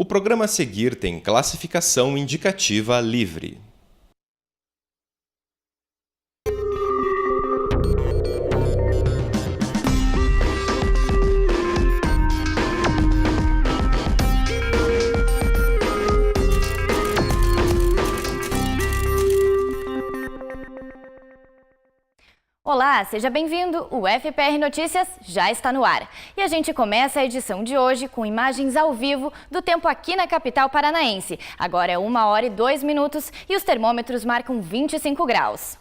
O programa a seguir tem classificação indicativa livre. Olá, seja bem-vindo! O FPR Notícias já está no ar. E a gente começa a edição de hoje com imagens ao vivo do tempo aqui na capital paranaense. Agora é 1h02 e os termômetros marcam 25 graus.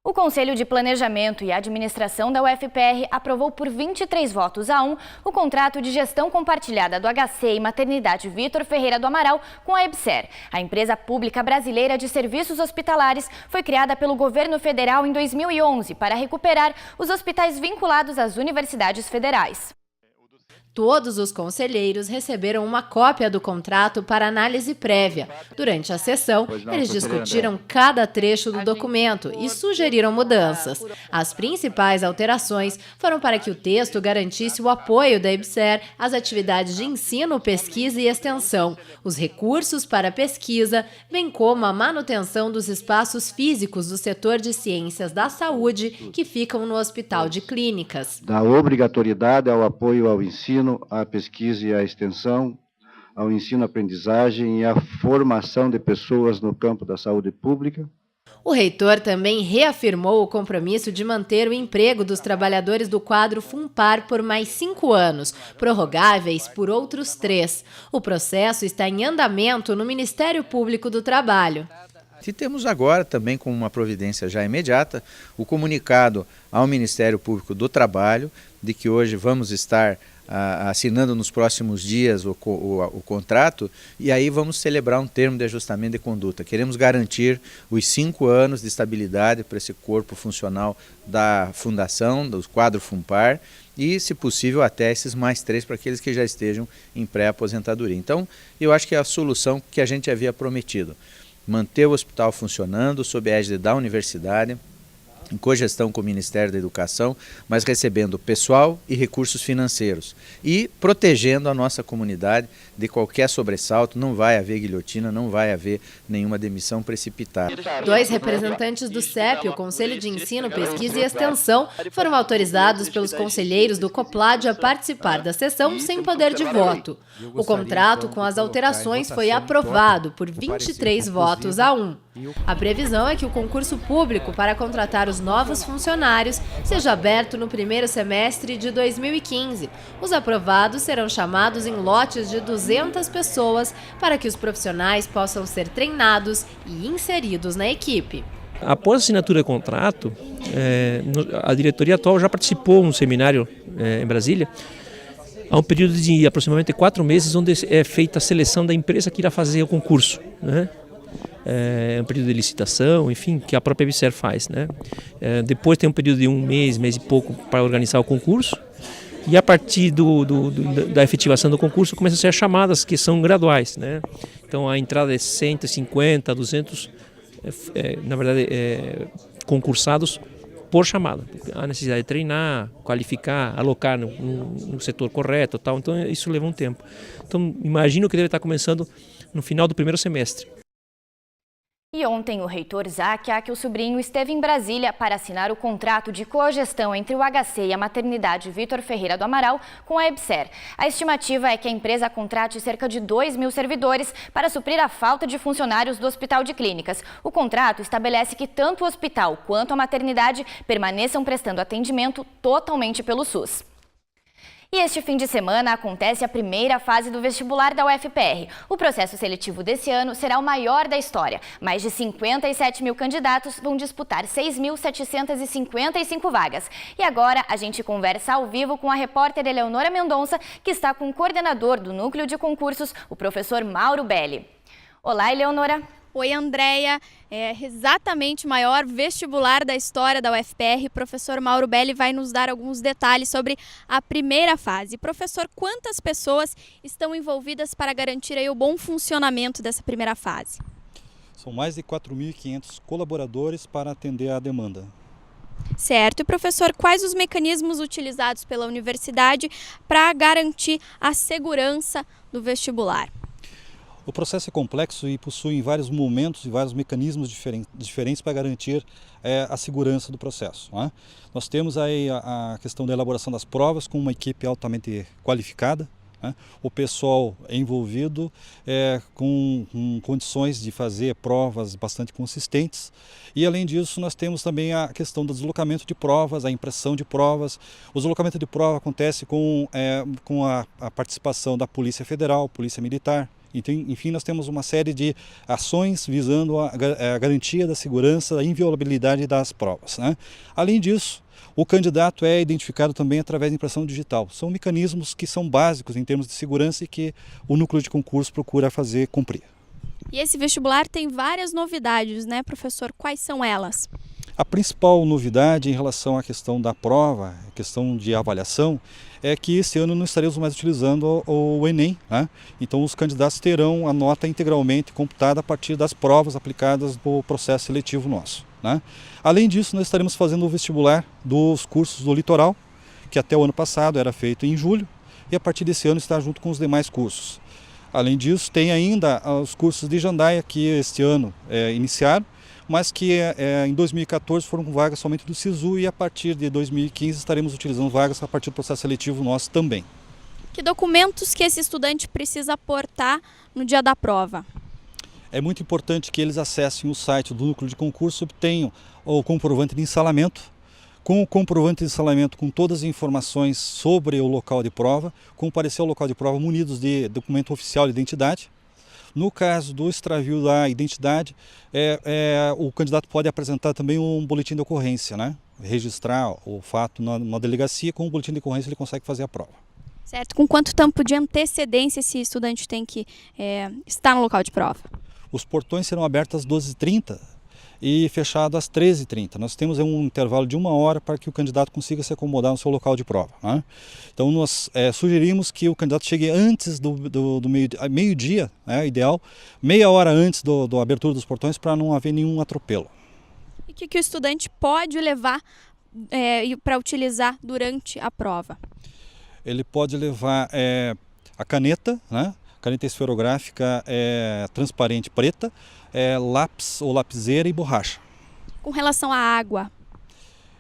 O Conselho de Planejamento e Administração da UFPR aprovou por 23 votos a 1 o contrato de gestão compartilhada do HC e Maternidade Vitor Ferreira do Amaral com a EBSER. A empresa pública brasileira de serviços hospitalares foi criada pelo governo federal em 2011 para recuperar os hospitais vinculados às universidades federais. Todos os conselheiros receberam uma cópia do contrato para análise prévia. Durante a sessão, eles discutiram cada trecho do documento e sugeriram mudanças. As principais alterações foram para que o texto garantisse o apoio da EBSER às atividades de ensino, pesquisa e extensão, os recursos para pesquisa, bem como a manutenção dos espaços físicos do setor de ciências da saúde que ficam no Hospital de Clínicas. Da obrigatoriedade ao apoio ao ensino, à pesquisa e à extensão, ao ensino-aprendizagem e à formação de pessoas no campo da saúde pública. O reitor também reafirmou o compromisso de manter o emprego dos trabalhadores do quadro FUNPAR por mais 5 anos, prorrogáveis por outros 3. O processo está em andamento no Ministério Público do Trabalho. E temos agora também, como uma providência já imediata, o comunicado ao Ministério Público do Trabalho de que hoje vamos estar assinando nos próximos dias o contrato e aí vamos celebrar um termo de ajustamento de conduta. Queremos garantir os 5 anos de estabilidade para esse corpo funcional da fundação, do quadro FUNPAR e, se possível, até esses mais 3 para aqueles que já estejam em pré-aposentadoria. Então, eu acho que é a solução que a gente havia prometido. Manter o hospital funcionando sob a égide da universidade, em cogestão com o Ministério da Educação, mas recebendo pessoal e recursos financeiros e protegendo a nossa comunidade de qualquer sobressalto. Não vai haver guilhotina, não vai haver nenhuma demissão precipitada. 2 representantes do CEP, o Conselho de Ensino, Pesquisa e Extensão, foram autorizados pelos conselheiros do COPLAD a participar da sessão sem poder de voto. O contrato com as alterações foi aprovado por 23 votos a 1. A previsão é que o concurso público para contratar os novos funcionários seja aberto no primeiro semestre de 2015. Os aprovados serão chamados em lotes de 200 pessoas para que os profissionais possam ser treinados e inseridos na equipe. Após a assinatura do contrato, a diretoria atual já participou de um seminário em Brasília. Há um período de aproximadamente 4 meses onde é feita a seleção da empresa que irá fazer o concurso, né? É um período de licitação, enfim, que a própria EBSER faz, né? Depois tem um período de 1 mês, mês e pouco para organizar o concurso. E a partir da efetivação do concurso começam a ser as chamadas, que são graduais, né? Então a entrada é 150, 200, na verdade, concursados por chamada. A necessidade de treinar, qualificar, alocar no setor correto, tal. Então isso leva um tempo. Então imagino que deve estar começando no final do primeiro semestre. E ontem o reitor Isaac Akil Sobrinho esteve em Brasília para assinar o contrato de cogestão entre o HC e a Maternidade Vitor Ferreira do Amaral com a EBSER. A estimativa é que a empresa contrate cerca de 2.000 servidores para suprir a falta de funcionários do Hospital de Clínicas. O contrato estabelece que tanto o hospital quanto a maternidade permaneçam prestando atendimento totalmente pelo SUS. E este fim de semana acontece a primeira fase do vestibular da UFPR. O processo seletivo desse ano será o maior da história. Mais de 57 mil candidatos vão disputar 6.755 vagas. E agora a gente conversa ao vivo com a repórter Eleonora Mendonça, que está com o coordenador do Núcleo de Concursos, o professor Mauro Belli. Olá, Eleonora. Oi, Andréia. É exatamente o maior vestibular da história da UFPR. O professor Mauro Belli vai nos dar alguns detalhes sobre a primeira fase. Professor, quantas pessoas estão envolvidas para garantir aí o bom funcionamento dessa primeira fase? São mais de 4.500 colaboradores para atender à demanda. Certo. E, professor, quais os mecanismos utilizados pela universidade para garantir a segurança do vestibular? O processo é complexo e possui vários momentos e vários mecanismos diferentes para garantir a segurança do processo, né? Nós temos aí a questão da elaboração das provas com uma equipe altamente qualificada, né? O pessoal envolvido com condições de fazer provas bastante consistentes, e além disso nós temos também a questão do deslocamento de provas, a impressão de provas. O deslocamento de prova acontece com a participação da Polícia Federal, Polícia Militar. Enfim, nós temos uma série de ações visando a garantia da segurança, da inviolabilidade das provas, né? Além disso, o candidato é identificado também através da impressão digital. São mecanismos que são básicos em termos de segurança e que o núcleo de concurso procura fazer cumprir. E esse vestibular tem várias novidades, né, professor? Quais são elas? A principal novidade em relação à questão da prova, a questão de avaliação, é que esse ano não estaremos mais utilizando o Enem, né? Então os candidatos terão a nota integralmente computada a partir das provas aplicadas no processo seletivo nosso, né? Além disso, nós estaremos fazendo o vestibular dos cursos do litoral, que até o ano passado era feito em julho, e a partir desse ano está junto com os demais cursos. Além disso, tem ainda os cursos de jandaia que este ano iniciaram, mas que em 2014 foram com vagas somente do SISU, e a partir de 2015 estaremos utilizando vagas a partir do processo seletivo nosso também. Que documentos que esse estudante precisa aportar no dia da prova? É muito importante que eles acessem o site do núcleo de concurso, obtenham o comprovante de instalamento. Com o comprovante de instalamento com todas as informações sobre o local de prova, comparecer ao local de prova munidos de documento oficial de identidade. No caso do extravio da identidade, o candidato pode apresentar também um boletim de ocorrência, né? Registrar o fato na delegacia, com o boletim de ocorrência ele consegue fazer a prova. Certo. Com quanto tempo de antecedência esse estudante tem que estar no local de prova? Os portões serão abertos às 12h30 e fechados às 13h30. Nós temos um intervalo de 1 hora para que o candidato consiga se acomodar no seu local de prova, né? Então nós sugerimos que o candidato chegue antes do meio-dia, ideal, meia hora antes da abertura dos portões, para não haver nenhum atropelo. E o que o estudante pode levar para utilizar durante a prova? Ele pode levar a caneta, né? Caneta esferográfica transparente preta, lápis ou lapiseira e borracha. Com relação à água?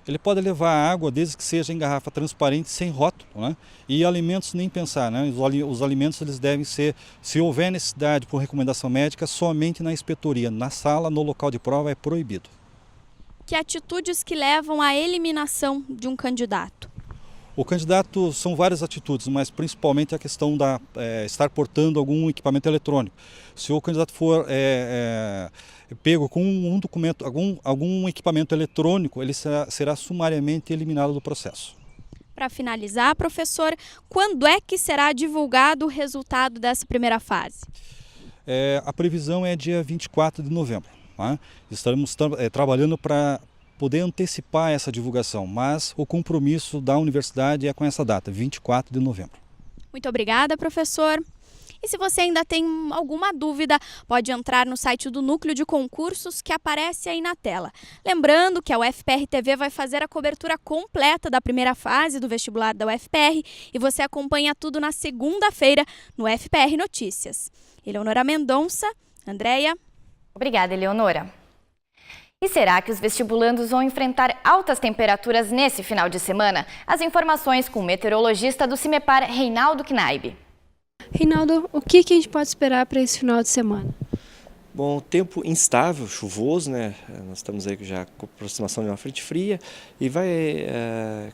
Ele pode levar água desde que seja em garrafa transparente, sem rótulo, né? E alimentos nem pensar, né? Os alimentos eles devem ser, se houver necessidade por recomendação médica, somente na inspetoria. Na sala, no local de prova, é proibido. Que atitudes que levam à eliminação de um candidato? O candidato, são várias atitudes, mas principalmente a questão da estar portando algum equipamento eletrônico. Se o candidato for pego com um documento, algum equipamento eletrônico, ele será sumariamente eliminado do processo. Para finalizar, professor, quando é que será divulgado o resultado dessa primeira fase? A previsão é dia 24 de novembro. Né? Estaremos trabalhando para poder antecipar essa divulgação, mas o compromisso da universidade é com essa data, 24 de novembro. Muito obrigada, professor. E se você ainda tem alguma dúvida, pode entrar no site do Núcleo de Concursos que aparece aí na tela. Lembrando que a UFPR TV vai fazer a cobertura completa da primeira fase do vestibular da UFPR e você acompanha tudo na segunda-feira no UFPR Notícias. Eleonora Mendonça, Andréia. Obrigada, Eleonora. E será que os vestibulandos vão enfrentar altas temperaturas nesse final de semana? As informações com o meteorologista do CIMEPAR, Reinaldo Knaib. Reinaldo, o que a gente pode esperar para esse final de semana? Bom, tempo instável, chuvoso, né? Nós estamos aí já com a aproximação de uma frente fria e vai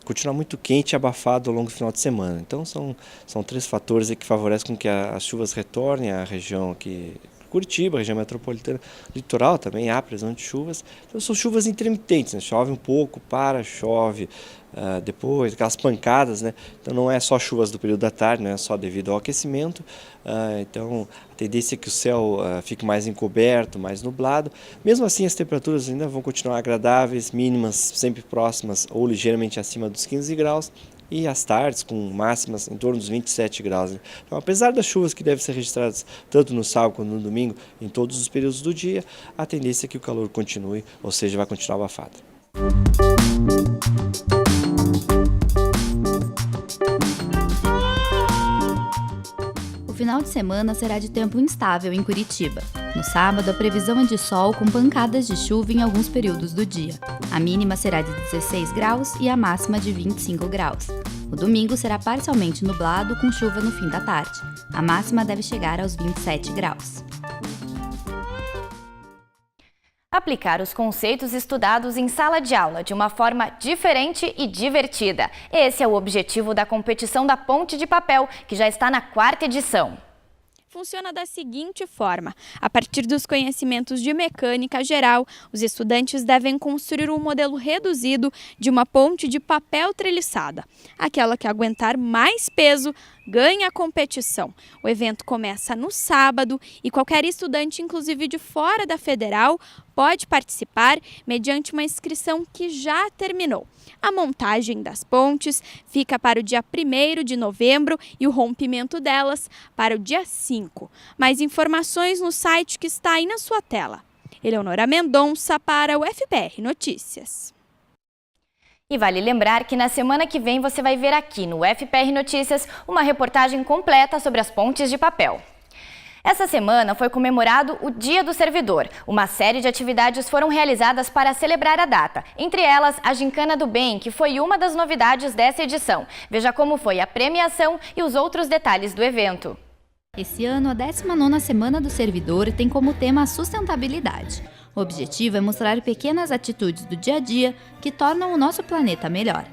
continuar muito quente e abafado ao longo do final de semana. Então são 3 fatores aí que favorecem com que as chuvas retornem à região aqui, Curitiba, região metropolitana, litoral também há previsão de chuvas. Então são chuvas intermitentes, né? Chove um pouco, chove depois, aquelas pancadas, né? Então não é só chuvas do período da tarde, não é só devido ao aquecimento. Então a tendência é que o céu fique mais encoberto, mais nublado. Mesmo assim as temperaturas ainda vão continuar agradáveis, mínimas sempre próximas ou ligeiramente acima dos 15 graus. E as tardes com máximas em torno dos 27 graus. Então, apesar das chuvas que devem ser registradas tanto no sábado quanto no domingo, em todos os períodos do dia, a tendência é que o calor continue, ou seja, vai continuar abafado. O final de semana será de tempo instável em Curitiba. No sábado, a previsão é de sol com pancadas de chuva em alguns períodos do dia. A mínima será de 16 graus e a máxima de 25 graus. O domingo será parcialmente nublado com chuva no fim da tarde. A máxima deve chegar aos 27 graus. Aplicar os conceitos estudados em sala de aula de uma forma diferente e divertida. Esse é o objetivo da competição da Ponte de Papel, que já está na 4ª edição. Funciona da seguinte forma: a partir dos conhecimentos de mecânica geral, os estudantes devem construir um modelo reduzido de uma ponte de papel treliçada. Aquela que aguentar mais peso ganha a competição. O evento começa no sábado e qualquer estudante, inclusive de fora da Federal, pode participar mediante uma inscrição que já terminou. A montagem das pontes fica para o dia 1º de novembro e o rompimento delas para o dia 5. Mais informações no site que está aí na sua tela. Eleonora Mendonça para o FPR Notícias. E vale lembrar que na semana que vem você vai ver aqui no FPR Notícias uma reportagem completa sobre as pontes de papel. Essa semana foi comemorado o Dia do Servidor. Uma série de atividades foram realizadas para celebrar a data. Entre elas, a Gincana do Bem, que foi uma das novidades dessa edição. Veja como foi a premiação e os outros detalhes do evento. Esse ano, a 19ª Semana do Servidor tem como tema a sustentabilidade. O objetivo é mostrar pequenas atitudes do dia a dia que tornam o nosso planeta melhor.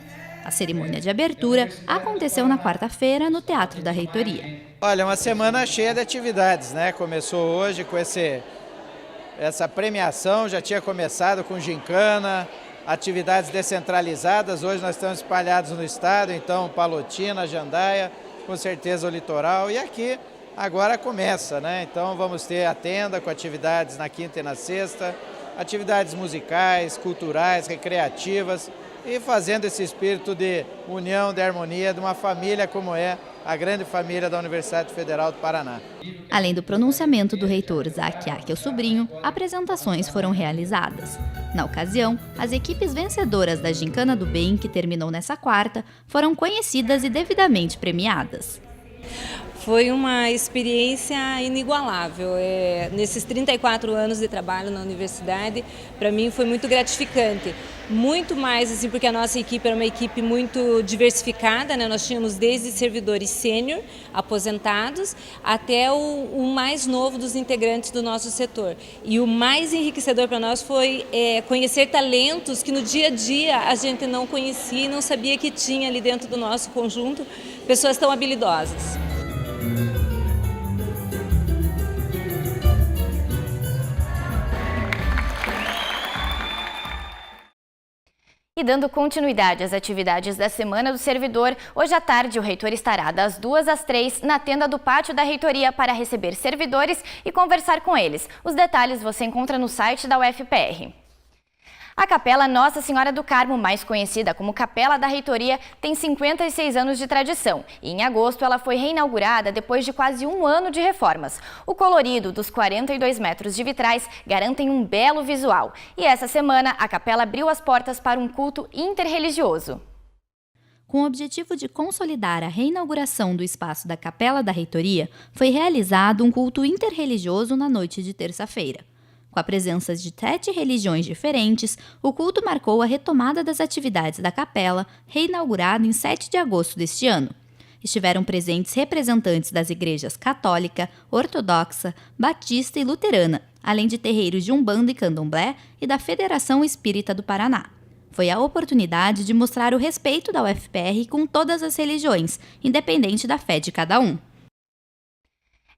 A cerimônia de abertura aconteceu na quarta-feira no Teatro da Reitoria. Olha, uma semana cheia de atividades, né? Começou hoje com essa premiação, já tinha começado com gincana, atividades descentralizadas. Hoje nós estamos espalhados no estado, então Palotina, Jandaia, com certeza o litoral. E aqui agora começa, né? Então vamos ter a tenda com atividades na quinta e na sexta, atividades musicais, culturais, recreativas e fazendo esse espírito de união, de harmonia, de uma família como é a grande família da Universidade Federal do Paraná. Além do pronunciamento do reitor Zac Akel Sobrinho, apresentações foram realizadas. Na ocasião, as equipes vencedoras da Gincana do Bem, que terminou nessa quarta, foram conhecidas e devidamente premiadas. Foi uma experiência inigualável. Nesses 34 anos de trabalho na universidade, para mim foi muito gratificante. Muito mais, assim, porque a nossa equipe era uma equipe muito diversificada, né? Nós tínhamos desde servidores sênior, aposentados, até o mais novo dos integrantes do nosso setor. E o mais enriquecedor para nós foi conhecer talentos que no dia a dia a gente não conhecia e não sabia que tinha ali dentro do nosso conjunto, pessoas tão habilidosas. E dando continuidade às atividades da Semana do Servidor, hoje à tarde o reitor estará das 2 às 3 na tenda do pátio da reitoria para receber servidores e conversar com eles. Os detalhes você encontra no site da UFPR. A Capela Nossa Senhora do Carmo, mais conhecida como Capela da Reitoria, tem 56 anos de tradição e em agosto ela foi reinaugurada depois de quase um ano de reformas. O colorido dos 42 metros de vitrais garantem um belo visual e essa semana a capela abriu as portas para um culto interreligioso. Com o objetivo de consolidar a reinauguração do espaço da Capela da Reitoria, foi realizado um culto interreligioso na noite de terça-feira. Com a presença de 7 religiões diferentes, o culto marcou a retomada das atividades da capela, reinaugurada em 7 de agosto deste ano. Estiveram presentes representantes das igrejas católica, ortodoxa, batista e luterana, além de terreiros de Umbanda e Candomblé e da Federação Espírita do Paraná. Foi a oportunidade de mostrar o respeito da UFPR com todas as religiões, independente da fé de cada um.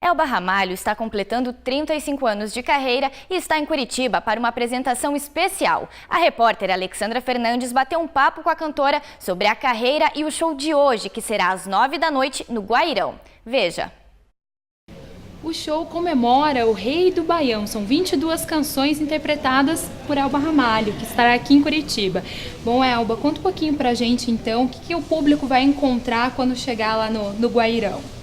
Elba Ramalho está completando 35 anos de carreira e está em Curitiba para uma apresentação especial. A repórter Alexandra Fernandes bateu um papo com a cantora sobre a carreira e o show de hoje, que será às 9 da noite no Guairão. Veja. O show comemora o Rei do Baião. São 22 canções interpretadas por Elba Ramalho, que estará aqui em Curitiba. Bom, Elba, conta um pouquinho pra gente então o que o público vai encontrar quando chegar lá no Guairão.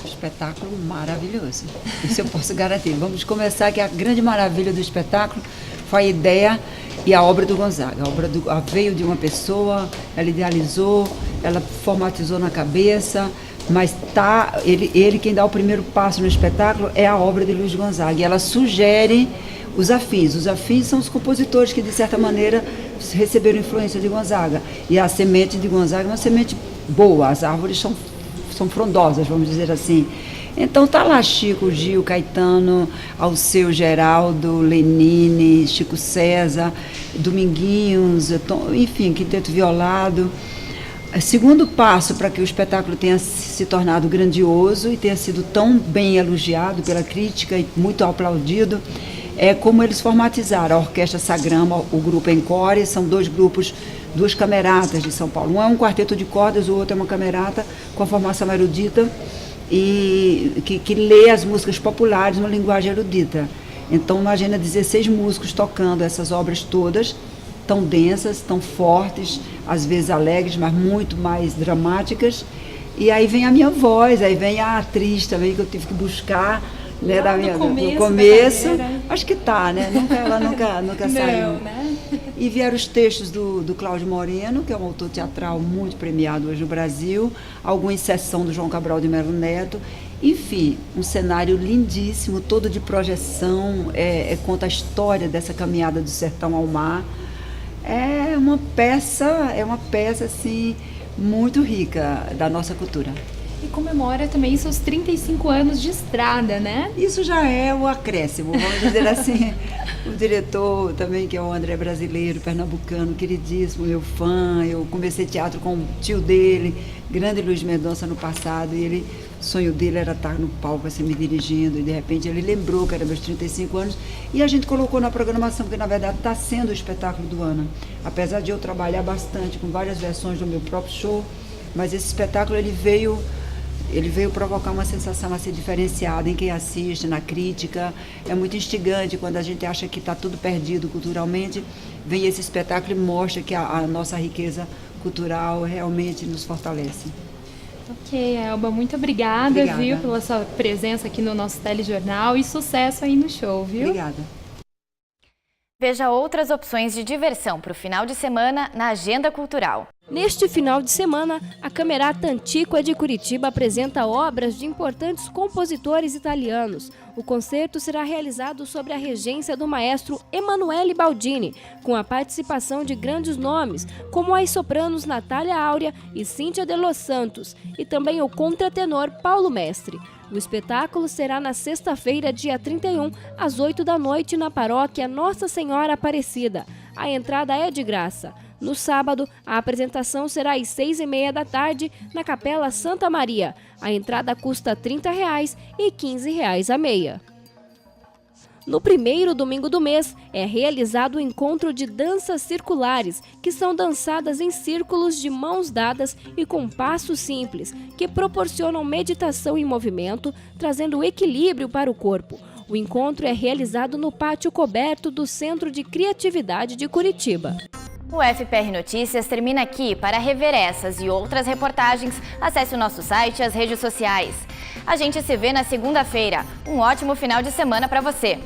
Espetáculo maravilhoso, isso eu posso garantir. Vamos começar, que a grande maravilha do espetáculo foi a ideia e a obra do Gonzaga. Ela veio de uma pessoa, ela idealizou, ela formatizou na cabeça, mas ele quem dá o primeiro passo no espetáculo é a obra de Luiz Gonzaga. E ela sugere os afins. Os afins são os compositores que, de certa maneira, receberam influência de Gonzaga. E a semente de Gonzaga é uma semente boa, as árvores são frondosas, vamos dizer assim. Então tá lá Chico, Gil, Caetano, Alceu, Geraldo, Lenine, Chico César, Dominguinhos, enfim, Quinteto Violado. Segundo passo para que o espetáculo tenha se tornado grandioso e tenha sido tão bem elogiado pela crítica e muito aplaudido, é como eles formatizaram a Orquestra Sagrama, o grupo Encore, são dois grupos, duas cameratas de São Paulo. Um é um quarteto de cordas, o outro é uma camerata com a formação erudita e que lê as músicas populares numa linguagem erudita. Então imagina 16 músicos tocando essas obras todas, tão densas, tão fortes, às vezes alegres, mas muito mais dramáticas. E aí vem a minha voz, aí vem a atriz também que eu tive que buscar, né, do começo. Acho que tá, né? Ela nunca saiu. Né? E vieram os textos do Cláudio Moreno, que é um autor teatral muito premiado hoje no Brasil, alguma inserção do João Cabral de Melo Neto. Enfim, um cenário lindíssimo, todo de projeção, conta a história dessa caminhada do sertão ao mar. É uma peça assim, muito rica da nossa cultura. E comemora também seus 35 anos de estrada, né? Isso já é o acréscimo, vamos dizer assim. O diretor também, que é o André Brasileiro, pernambucano, queridíssimo, meu fã. Eu comecei teatro com o tio dele, grande Luiz Mendonça, no passado, e o sonho dele era estar no palco, assim, me dirigindo, e de repente ele lembrou que era meus 35 anos, e a gente colocou na programação, porque na verdade está sendo o espetáculo do ano. Apesar de eu trabalhar bastante com várias versões do meu próprio show, mas esse espetáculo ele veio provocar uma sensação assim diferenciada em quem assiste, na crítica. É muito instigante quando a gente acha que está tudo perdido culturalmente. Vem esse espetáculo e mostra que a nossa riqueza cultural realmente nos fortalece. Ok, Elba, muito obrigada, viu, pela sua presença aqui no nosso telejornal e sucesso aí no show, viu? Obrigada. Veja outras opções de diversão para o final de semana na Agenda Cultural. Neste final de semana, a Camerata Antiqua de Curitiba apresenta obras de importantes compositores italianos. O concerto será realizado sob a regência do maestro Emanuele Baldini, com a participação de grandes nomes, como as sopranos Natália Áurea e Cíntia de Los Santos, e também o contratenor Paulo Mestre. O espetáculo será na sexta-feira, dia 31, às 8 da noite, na paróquia Nossa Senhora Aparecida. A entrada é de graça. No sábado, a apresentação será às 6h30 da tarde, na Capela Santa Maria. A entrada custa R$ 30,00 e R$ 15,00 a meia. No primeiro domingo do mês, é realizado o encontro de danças circulares, que são dançadas em círculos de mãos dadas e com passos simples, que proporcionam meditação e movimento, trazendo equilíbrio para o corpo. O encontro é realizado no pátio coberto do Centro de Criatividade de Curitiba. O FPR Notícias termina aqui. Para rever essas e outras reportagens, acesse o nosso site e as redes sociais. A gente se vê na segunda-feira. Um ótimo final de semana para você!